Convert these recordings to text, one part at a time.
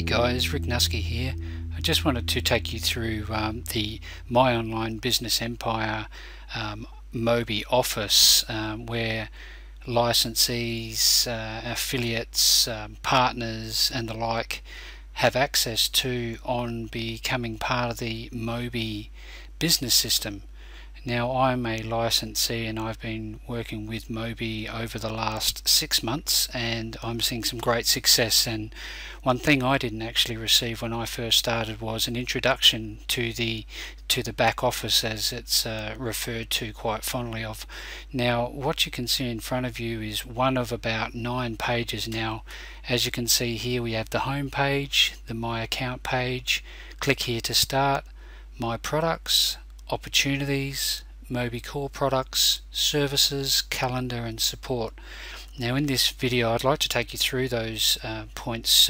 guys, Rick Nusky here. I just wanted to take you through the My Online Business Empire Mobi office where licensees, affiliates, partners and the like have access to on becoming part of the Mobi business system. Now, I'm a licensee and I've been working with Mobi over the last 6 months, and I'm seeing some great success. And one thing I didn't actually receive when I first started was an introduction to the back office, as it's referred to quite fondly of. Now, what you can see in front of you is one of about 9 pages. Now, as you can see here, we have the home page, the My Account page, click here to start, My Products, Opportunities, Mobi Core Products, Services, Calendar and Support. Now, in this video I'd like to take you through those points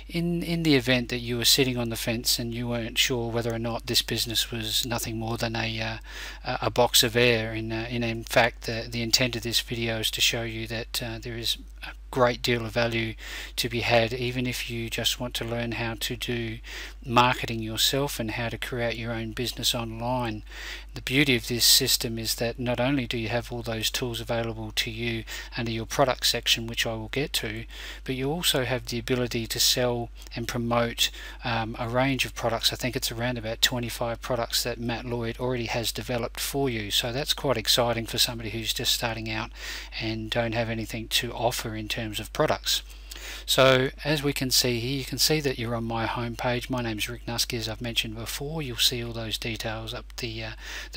in the event that you were sitting on the fence and you weren't sure whether or not this business was nothing more than a box of air. In fact, the intent of this video is to show you that there is a great deal of value to be had, even if you just want to learn how to do marketing yourself and how to create your own business online. The beauty of this system is that not only do you have all those tools available to you under your product section, which I will get to, but you also have the ability to sell and promote a range of products. I think it's around about 25 products that Lloyd already has developed for you, so that's quite exciting for somebody who's just starting out and don't have anything to offer in terms of products. So as we can see here, you can see that you're on my home page. My name's Rick Nusky, as I've mentioned before. You'll see all those details up the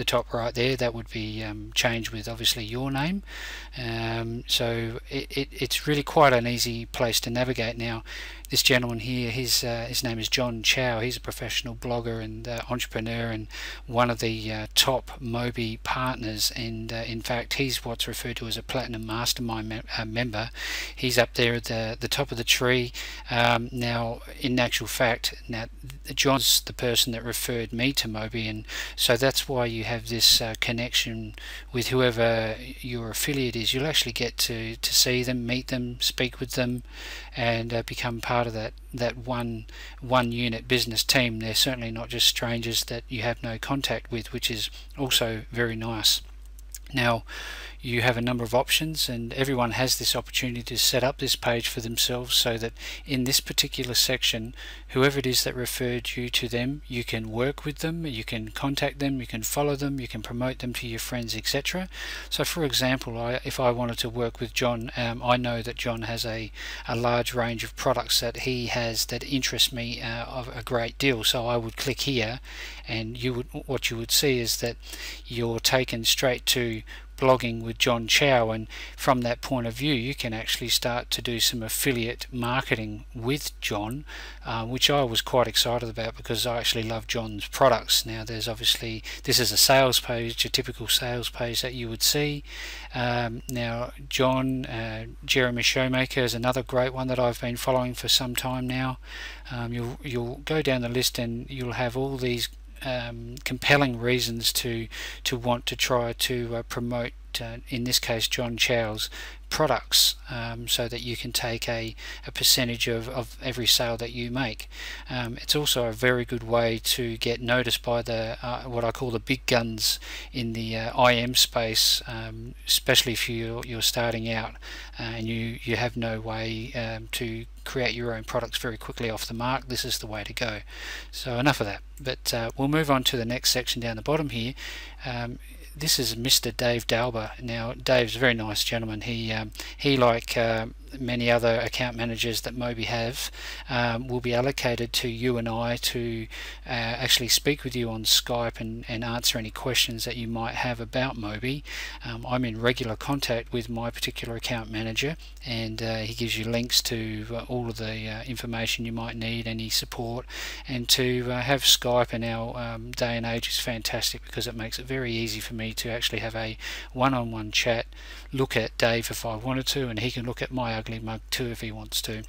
top right there. That would be changed with obviously your name. So it's really quite an easy place to navigate. Now, this gentleman here, his name is John Chow. He's a professional blogger and entrepreneur and one of the top Mobi partners, and in fact he's what's referred to as a Platinum Mastermind member. He's up there at the top of the tree. Now, in actual fact, John's the person that referred me to Mobi, and so that's why you have this connection with whoever your affiliate is. You'll actually get to see them, meet them, speak with them, and become part of that one unit business team. They're certainly not just strangers that you have no contact with, which is also very nice. Now, you have a number of options, and everyone has this opportunity to set up this page for themselves, so that in this particular section, whoever it is that referred you to them, you can work with them, you can contact them, you can follow them, you can promote them to your friends, etc. So for example, if I wanted to work with John, I know that John has a large range of products that he has that interest me of a great deal. So I would click here, and what you would see is that you're taken straight to blogging with John Chow, and from that point of view you can actually start to do some affiliate marketing with John, which I was quite excited about because I actually love John's products. Now, there's obviously, this is a sales page, a typical sales page that you would see. Now, John, Jeremy Showmaker is another great one that I've been following for some time now. You'll go down the list and you'll have all these compelling reasons to want to try to promote, in this case, John Chow's products, so that you can take a percentage of every sale that you make. It's also a very good way to get noticed by the what I call the big guns in the IM space, especially if you're starting out and you have no way to create your own products very quickly off the mark. This is the way to go. So enough of that, but we'll move on to the next section down the bottom here. This is Mr. Dave Dalber. Now, Dave's a very nice gentleman. He like many other account managers that Mobi have, will be allocated to you and I to actually speak with you on Skype and answer any questions that you might have about Mobi. I'm in regular contact with my particular account manager, and he gives you links to all of the information you might need, any support, and to have Skype in our day and age is fantastic because it makes it very easy for me to actually have a one-on-one chat, look at Dave if I wanted to, and he can look at my ugly mug too if he wants to.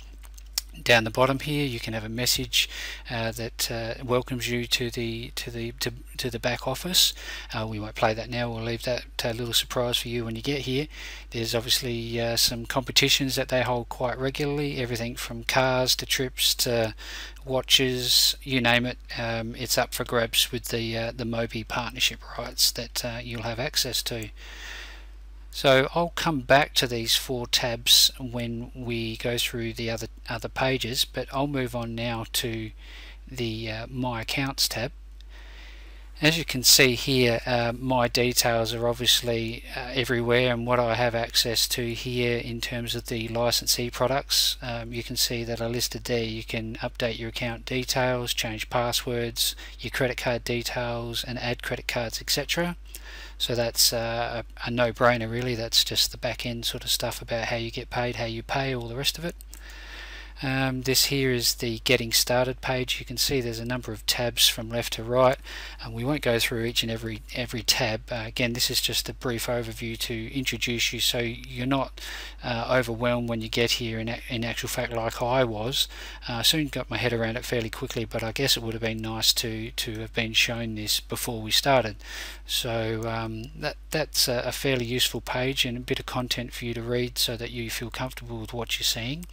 Down the bottom here, you can have a message that welcomes you to the back office. We won't play that now. We'll leave that little surprise for you when you get here. There's obviously some competitions that they hold quite regularly. Everything from cars to trips to watches, you name it. It's up for grabs with the Mobi partnership rights that you'll have access to. So I'll come back to these 4 tabs when we go through the other pages, but I'll move on now to the My Accounts tab. As you can see here, my details are obviously everywhere, and what I have access to here in terms of the licensee products, you can see that are listed there. You can update your account details, change passwords, your credit card details, and add credit cards, etc. So that's a no-brainer really. That's just the back end sort of stuff about how you get paid, how you pay, all the rest of it. This here is the Getting Started page. You can see there's a number of tabs from left to right, and we won't go through each and every tab. Again, this is just a brief overview to introduce you so you're not overwhelmed when you get here. In actual fact, like I was, soon got my head around it fairly quickly, but I guess it would have been nice to have been shown this before we started. So that's a fairly useful page and a bit of content for you to read so that you feel comfortable with what you're seeing.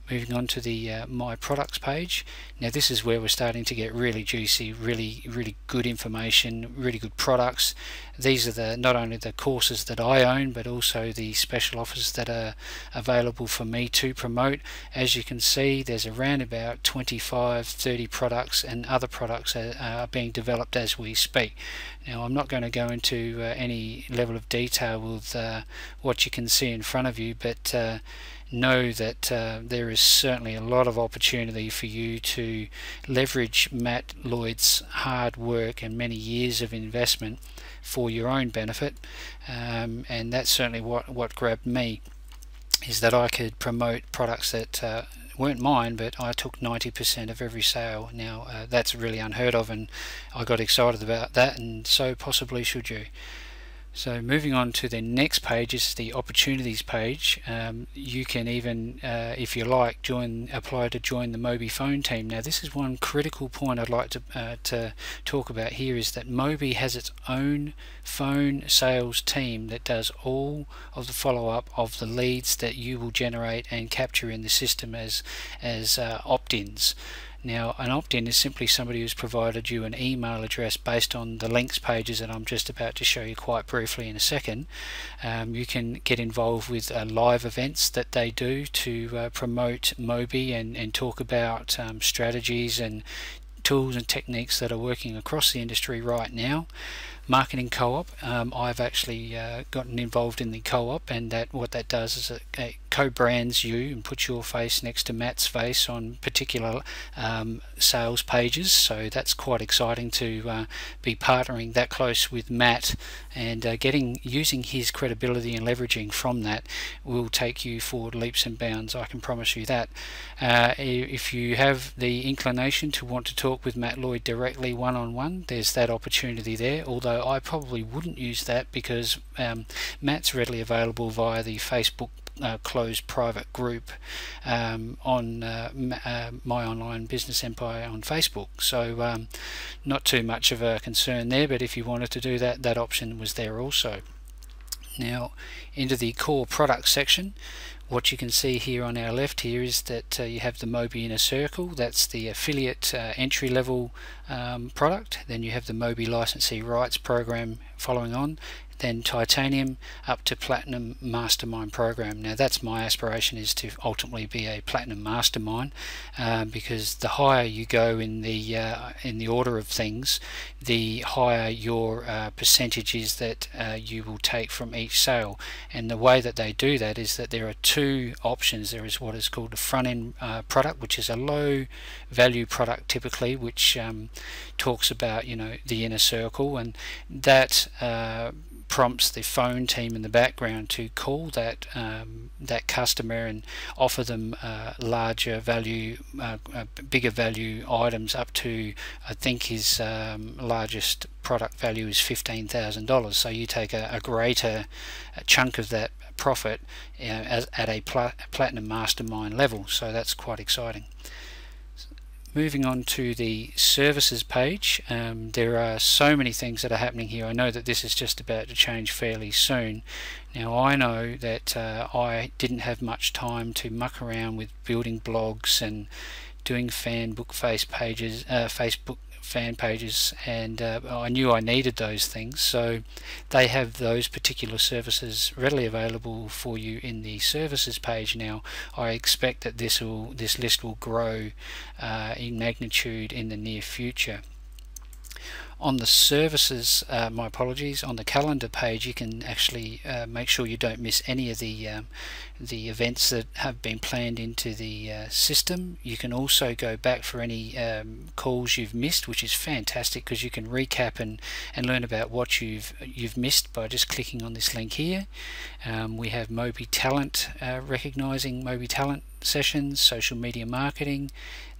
Moving on to the My Products page. Now this is where we're starting to get really juicy, really good information, really good products. These are not only the courses that I own, but also the special offers that are available for me to promote. As you can see, there's around about 25-30 products, and other products are being developed as we speak. Now I'm not going to go into any level of detail with what you can see in front of you, but know that there is certainly a lot of opportunity for you to leverage Matt Lloyd's hard work and many years of investment for your own benefit, and that's certainly what grabbed me, is that I could promote products that weren't mine, but I took 90% of every sale. Now that's really unheard of, and I got excited about that, and so possibly should you. So moving on to the next page is the opportunities page. You can even, if you like, apply to join the Mobi phone team. Now this is one critical point I'd like to talk about here, is that Mobi has its own phone sales team that does all of the follow-up of the leads that you will generate and capture in the system as opt-ins. Now an opt-in is simply somebody who's provided you an email address based on the links pages that I'm just about to show you quite briefly in a second. You can get involved with live events that they do to promote Mobi and talk about strategies and tools and techniques that are working across the industry right now. Marketing co-op, I've actually gotten involved in the co-op, and what that does is it co-brands you and puts your face next to Matt's face on particular sales pages. So that's quite exciting to be partnering that close with Matt, and using his credibility and leveraging from that will take you forward leaps and bounds, I can promise you that. If you have the inclination to want to talk with Matt Lloyd directly one-on-one, there's that opportunity there, although I probably wouldn't use that because Matt's readily available via the Facebook closed private group on My Online Business Empire on Facebook. So not too much of a concern there, but if you wanted to do that, that option was there also. Now into the core product section, what you can see here on our left here is that you have the Mobi Inner Circle. That's the affiliate entry-level product. Then you have the Mobi Licensee Rights program following on, then Titanium up to Platinum Mastermind program. Now that's my aspiration, is to ultimately be a Platinum Mastermind, because the higher you go in the order of things, the higher your percentage is that you will take from each sale. And the way that they do that is that there are two options. There is what is called a front-end product, which is a low value product typically, which talks about the inner circle, and that prompts the phone team in the background to call that customer and offer them larger value, bigger value items up to, I think his largest product value is $15,000. So you take a greater chunk of that profit at a platinum mastermind level. So that's quite exciting. Moving on to the services page, there are so many things that are happening here. I know that this is just about to change fairly soon. Now I know that I didn't have much time to muck around with building blogs and doing Facebook fan pages, and I knew I needed those things, so they have those particular services readily available for you in the services page. Now I expect that this list will grow in magnitude in the near future. On the services, my apologies, on the calendar page you can actually make sure you don't miss any of the events that have been planned into the system. You can also go back for any calls you've missed, which is fantastic because you can recap and learn about what you've missed by just clicking on this link here. We have Mobi Talent, recognizing Mobi Talent sessions, social media marketing,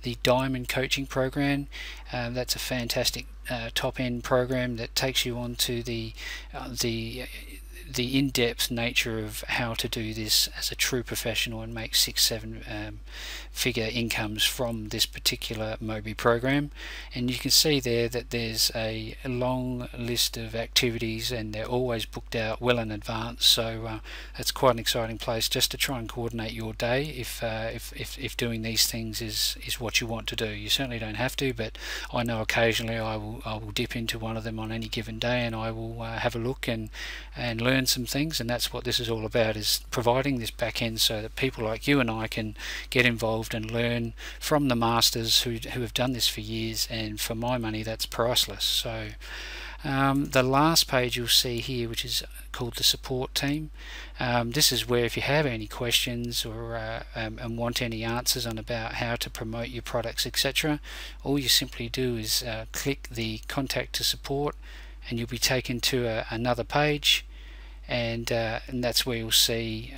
the Diamond coaching program. That's a fantastic top-end program that takes you on to the in-depth nature of how to do this as a true professional and make 6-7 figure incomes from this particular Mobi program. And you can see there that there's a long list of activities and they're always booked out well in advance, so it's quite an exciting place just to try and coordinate your day if doing these things is what you want to do. You certainly don't have to, but I know occasionally I will dip into one of them on any given day, and I will have a look and learn some things. And that's what this is all about, is providing this back end so that people like you and I can get involved and learn from the masters who have done this for years, and for my money that's priceless. So the last page you'll see here, which is called the support team, this is where if you have any questions or and want any answers on about how to promote your products, etc., all you simply do is click the contact to support and you'll be taken to another page, and that's where you'll see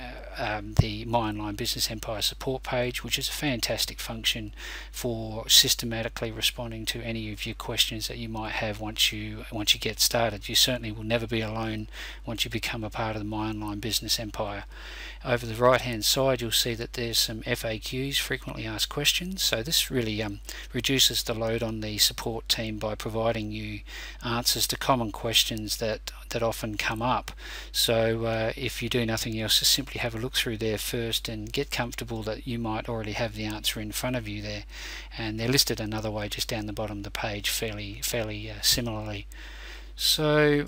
the My Online Business Empire support page, which is a fantastic function for systematically responding to any of your questions that you might have once you get started. You certainly will never be alone once you become a part of the My Online Business Empire. Over the right hand side you'll see that there's some FAQs, frequently asked questions. So this really reduces the load on the support team by providing you answers to common questions that often come up. So if you do nothing else, just simply have a look through there first and get comfortable that you might already have the answer in front of you there, and they're listed another way just down the bottom of the page fairly similarly. So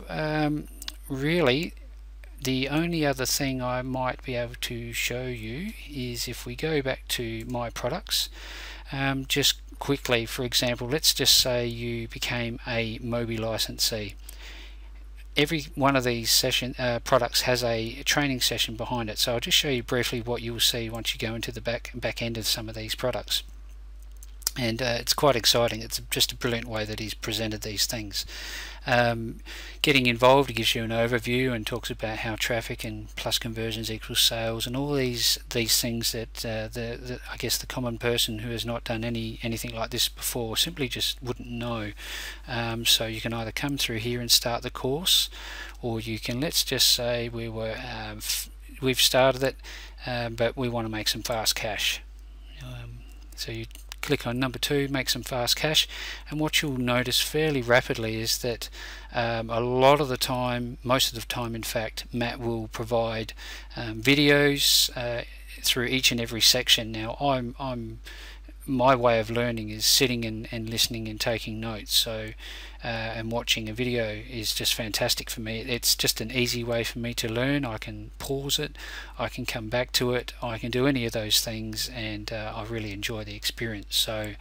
really the only other thing I might be able to show you is if we go back to my products, just quickly, for example, let's just say you became a Mobi licensee. Every one of these products has a training session behind it, so I'll just show you briefly what you'll see once you go into the back end of some of these products. And it's quite exciting. It's just a brilliant way that he's presented these things. Getting involved, he gives you an overview and talks about how traffic and plus conversions equals sales, and all these things that I guess the common person who has not done anything like this before simply just wouldn't know. So you can either come through here and start the course, or you can, let's just say we've started it, but we want to make some fast cash. So you click on number 2, make some fast cash, and what you'll notice fairly rapidly is that a lot of the time, most of the time in fact, Matt will provide videos through each and every section. Now my way of learning is sitting and listening and taking notes, so and watching a video is just fantastic for me. It's just an easy way for me to learn. I can pause it, I can come back to it, I can do any of those things, and I really enjoy the experience. So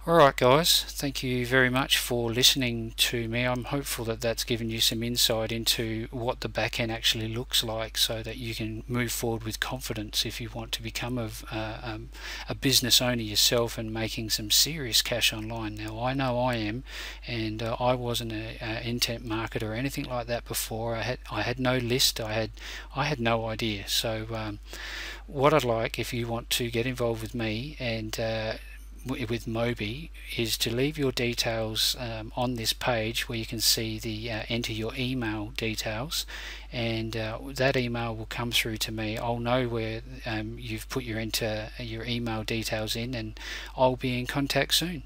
alright guys, thank you very much for listening to me. I'm hopeful that that's given you some insight into what the back end actually looks like, so that you can move forward with confidence if you want to become a business owner yourself and making some serious cash online. Now I know I am, and I wasn't an intent marketer or anything like that before. I had no list, I had no idea. So what I'd like, if you want to get involved with me and with Mobi is to leave your details on this page where you can see the enter your email details, and that email will come through to me. I'll know where you've put your email details in, and I'll be in contact soon.